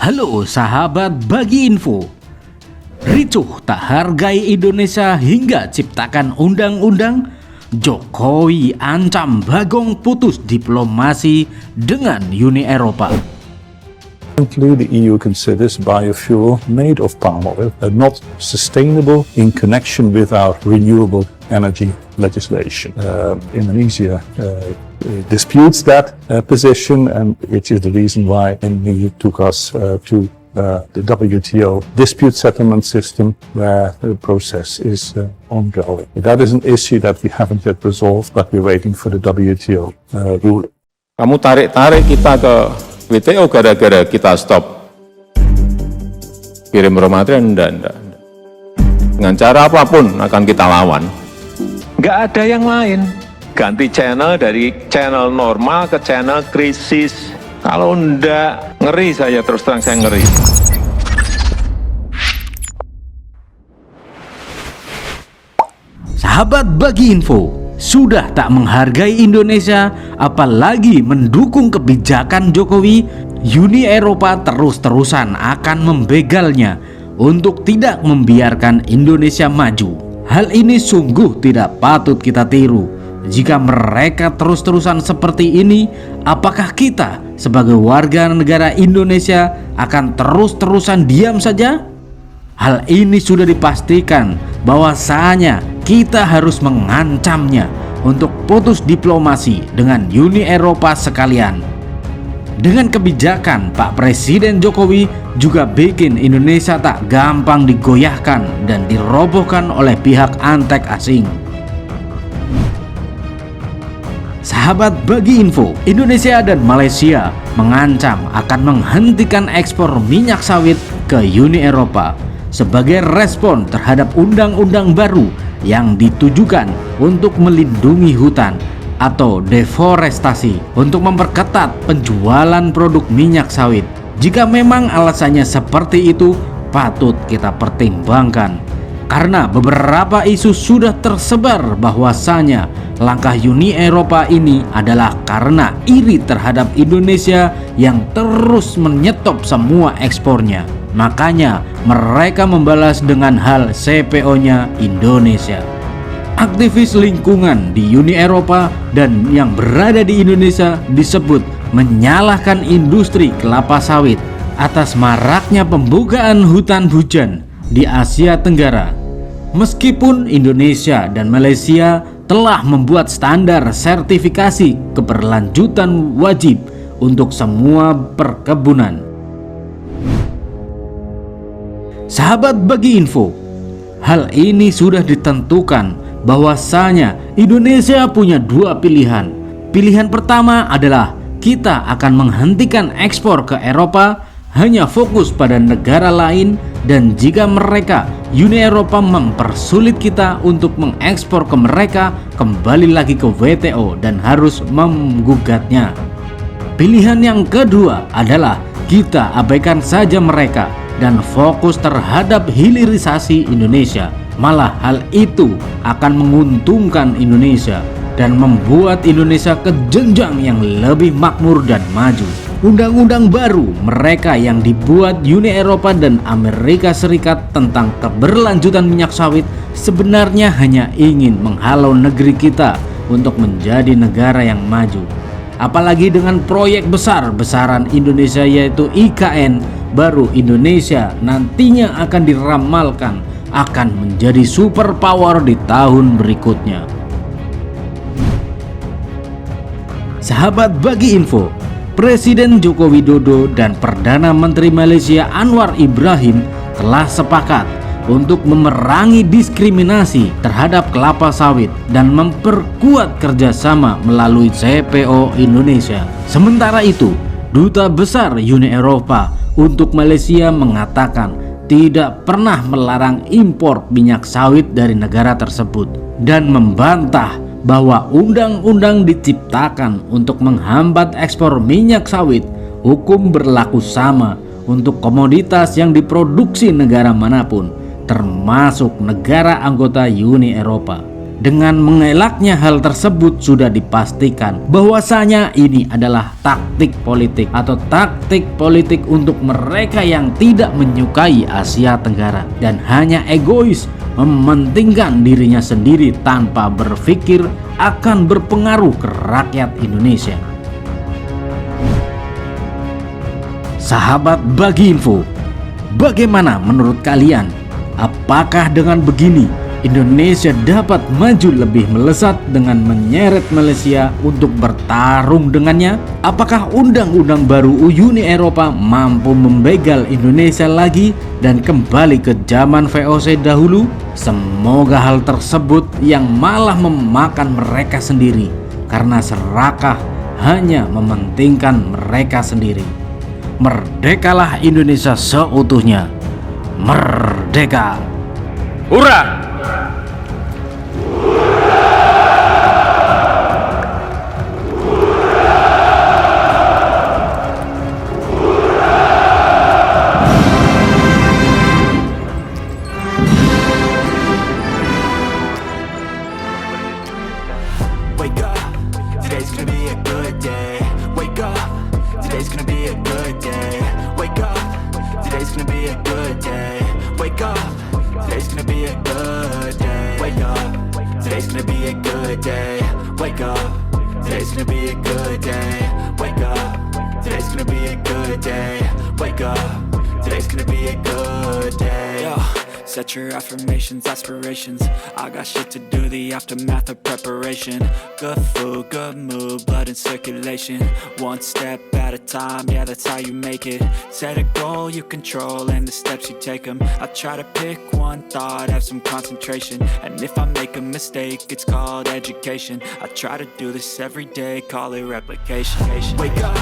Halo sahabat Bagi Info. Ricuh tak hargai Indonesia hingga ciptakan undang-undang. Jokowi ancam Bagong putus diplomasi dengan Uni Eropa. Currently, the EU considers biofuel made of palm oil not sustainable in connection with our renewable energy legislation. Indonesia disputes that position, and which is the reason why the EU took us to the WTO dispute settlement system, where the process is ongoing. That is an issue that we haven't yet resolved, but we're waiting for the WTO ruling. Kamu tarik-tarik kita ke WTO gara-gara kita stop kirim raw material, enggak. Dengan cara apapun akan kita lawan. Nggak ada yang lain. Ganti channel dari channel normal ke channel krisis. Kalau enggak, ngeri saya, terus terang saya ngeri. Sahabat Bagi Info, sudah tak menghargai Indonesia, apalagi mendukung kebijakan Jokowi, Uni Eropa terus-terusan akan membegalnya untuk tidak membiarkan Indonesia maju. Hal ini sungguh tidak patut kita tiru. Jika mereka terus-terusan seperti ini, apakah kita sebagai warga negara Indonesia akan terus-terusan diam saja? Hal ini sudah dipastikan bahwasanya kita harus mengancamnya untuk putus diplomasi dengan Uni Eropa sekalian. Dengan kebijakan Pak Presiden Jokowi juga bikin Indonesia tak gampang digoyahkan dan dirobohkan oleh pihak antek asing. Sahabat Bagi Info, Indonesia dan Malaysia mengancam akan menghentikan ekspor minyak sawit ke Uni Eropa sebagai respon terhadap undang-undang baru yang ditujukan untuk melindungi hutan atau deforestasi untuk memperketat penjualan produk minyak sawit. Jika memang alasannya seperti itu, patut kita pertimbangkan. Karena beberapa isu sudah tersebar bahwasanya langkah Uni Eropa ini adalah karena iri terhadap Indonesia yang terus menyetop semua ekspornya. Makanya mereka membalas dengan hal CPO-nya Indonesia. Aktivis lingkungan di Uni Eropa dan yang berada di Indonesia disebut menyalahkan industri kelapa sawit atas maraknya pembukaan hutan hujan di Asia Tenggara. Meskipun Indonesia dan Malaysia telah membuat standar sertifikasi keberlanjutan wajib untuk semua perkebunan. Sahabat Bagi Info, hal ini sudah ditentukan bahwasanya Indonesia punya dua pilihan. Pilihan pertama adalah kita akan menghentikan ekspor ke Eropa, hanya fokus pada negara lain, dan jika mereka Uni Eropa mempersulit kita untuk mengekspor ke mereka, kembali lagi ke WTO dan harus menggugatnya. Pilihan yang kedua adalah kita abaikan saja mereka dan fokus terhadap hilirisasi Indonesia. Malah hal itu akan menguntungkan Indonesia dan membuat Indonesia ke jenjang yang lebih makmur dan maju. Undang-undang baru mereka yang dibuat Uni Eropa dan Amerika Serikat tentang keberlanjutan minyak sawit sebenarnya hanya ingin menghalau negeri kita untuk menjadi negara yang maju. Apalagi dengan proyek besar-besaran Indonesia yaitu IKN, baru Indonesia nantinya akan diramalkan akan menjadi superpower di tahun berikutnya. Sahabat Bagi Info, Presiden Joko Widodo dan Perdana Menteri Malaysia Anwar Ibrahim telah sepakat untuk memerangi diskriminasi terhadap kelapa sawit dan memperkuat kerjasama melalui CPO Indonesia. Sementara itu, Duta Besar Uni Eropa untuk Malaysia mengatakan tidak pernah melarang impor minyak sawit dari negara tersebut dan membantah bahwa undang-undang diciptakan untuk menghambat ekspor minyak sawit. Hukum berlaku sama untuk komoditas yang diproduksi negara manapun, termasuk negara anggota Uni Eropa. Dengan mengelaknya hal tersebut sudah dipastikan bahwasanya ini adalah taktik politik atau taktik politik untuk mereka yang tidak menyukai Asia Tenggara dan hanya egois mementingkan dirinya sendiri tanpa berpikir akan berpengaruh ke rakyat Indonesia. Sahabat Bagi Info, bagaimana menurut kalian? Apakah dengan begini Indonesia dapat maju lebih melesat dengan menyeret Malaysia untuk bertarung dengannya? Apakah undang-undang baru Uni Eropa mampu membegal Indonesia lagi dan kembali ke zaman VOC dahulu? Semoga hal tersebut yang malah memakan mereka sendiri karena serakah hanya mementingkan mereka sendiri. Merdekalah Indonesia seutuhnya. Merdeka! Hurra! Wake up, today's gonna be a good day. Wake up, today's gonna be a good day. Wake up, today's gonna be a good day. Wake up, today's gonna be a good day. Wake up, today's gonna be a good day. Wake up, today's gonna be a good day. Wake up, today's gonna be a good day. Wake up, today's gonna be a good day. Yo. Set your affirmations, aspirations. I got shit to do, the aftermath of preparation. Good food, good mood, blood in circulation. One step at a time, yeah, that's how you make it. Set a goal you control and the steps you take them. I try to pick one thought, have some concentration. And if I make a mistake, it's called education. I try to do this every day, call it replication. Wake up,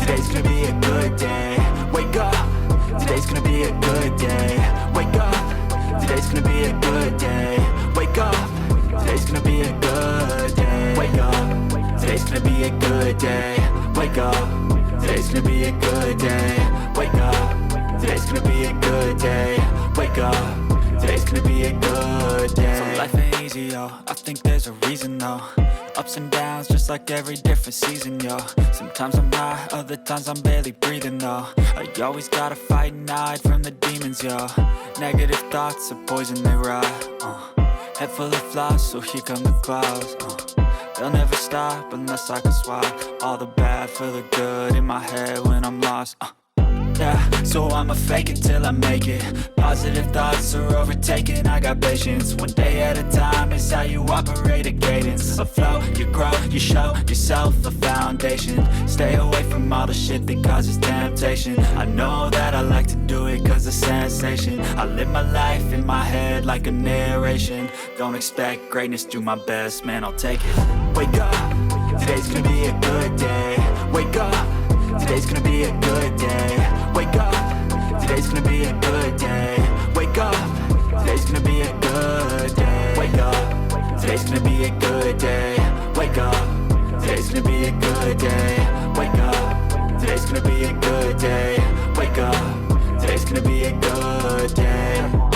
today's gonna be a good day. Wake up, today's gonna be a good day. Wake up, today's gonna be a good day. Wake up, today's gonna be a good day. Wake up, today's gonna be a good day. Wake up, today's gonna be a good day. Wake up, today's gonna be a good day. Wake up, today's gonna be a good day. So life ain't easy, yo, I think there's a reason though. Ups and downs, just like every different season, yo. Sometimes I'm high, other times I'm barely breathing, though. I always gotta fight and hide from the demons, yo. Negative thoughts are poison, they rot. Head full of flies, so here come the clouds. They'll never stop unless I can swap all the bad for the good in my head when I'm lost. Yeah, so I'ma fake it till I make it. Positive thoughts are overtaken, I got patience. One day at a time is how you operate a cadence. A flow, you grow, you show yourself a foundation. Stay away from all the shit that causes temptation. I know that I like to do it cause it's sensation. I live my life in my head like a narration. Don't expect greatness, do my best, man, I'll take it. Wake up, today's gonna be a good day. Wake up, today's gonna be a good day. Wake up, today's gonna be a good day. Wake up, today's gonna be a good day. Wake up, today's gonna be a good day. Wake up, today's gonna be a good day. Wake up, today's gonna be a good day. Wake up, today's gonna be a good day.